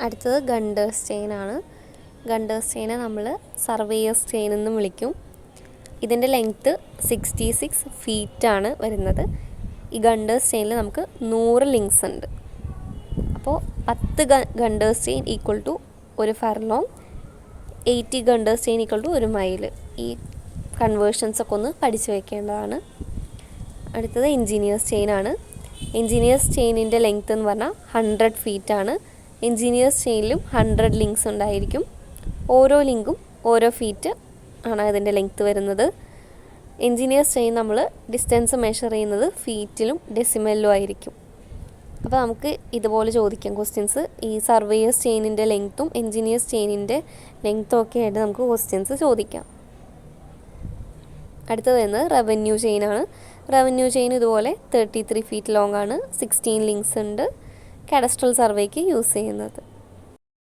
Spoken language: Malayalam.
അടുത്തത് ഗണ്ടേഴ്സ് ചെയിനാണ്. ഗണ്ടേഴ്സ് ചെയിനെ നമ്മൾ സർവേയേഴ്സ് ചെയിൻ എന്നും വിളിക്കും. ഇതിൻ്റെ ലെങ്ത്ത് 66 ഫീറ്റാണ് വരുന്നത്. ഈ ഗണ്ടേഴ്സ് ചെയിനിൽ നമുക്ക് 100 ലിങ്ക്സ് ഉണ്ട്. അപ്പോൾ 10 Gunter's chain equal to 1 furlong, 80 Gunter's chain equal to 1 mile. ഈ കൺവേർഷൻസൊക്കെ ഒന്ന് പഠിച്ചു വയ്ക്കേണ്ടതാണ്. അടുത്തത് എൻജിനീയേഴ്സ് ചെയിനാണ്. എൻജിനീയേഴ്സ് ചെയിനിൻ്റെ ലെങ്ത്ത് എന്ന് പറഞ്ഞാൽ 100 ഫീറ്റാണ്. എൻജിനീയേഴ്സ് ചെയിനിലും 100 ലിങ്ക്സ് ഉണ്ടായിരിക്കും. ഓരോ ലിങ്കും ഓരോ ഫീറ്റ് ആണ് അതിൻ്റെ ലെങ്ത്ത് വരുന്നത്. എൻജിനീയേഴ്സ് ചെയിൻ നമ്മൾ ഡിസ്റ്റൻസ് മെഷർ ചെയ്യുന്നത് ഫീറ്റിലും ഡെസിമലിലും ആയിരിക്കും. അപ്പോൾ നമുക്ക് ഇതുപോലെ ചോദിക്കാം ക്വസ്റ്റ്യൻസ്. ഈ സർവേയേഴ്സ് ചെയിനിൻ്റെ ലെങ്ത്തും എൻജിനീയേഴ്സ് ചെയിനിൻ്റെ ലെങ്ത്തും ഒക്കെ ആയിട്ട് നമുക്ക് ക്വസ്റ്റ്യൻസ് ചോദിക്കാം. അടുത്തത് വരുന്നത് റവന്യൂ ചെയിനാണ്. റവന്യൂ ചെയിൻ ഇതുപോലെ 33 ഫീറ്റ് ലോങ് ആണ്. 16 ലിങ്ക്സ് ഉണ്ട്. കാഡസ്ട്രൽ സർവേക്ക് യൂസ് ചെയ്യുന്നത്.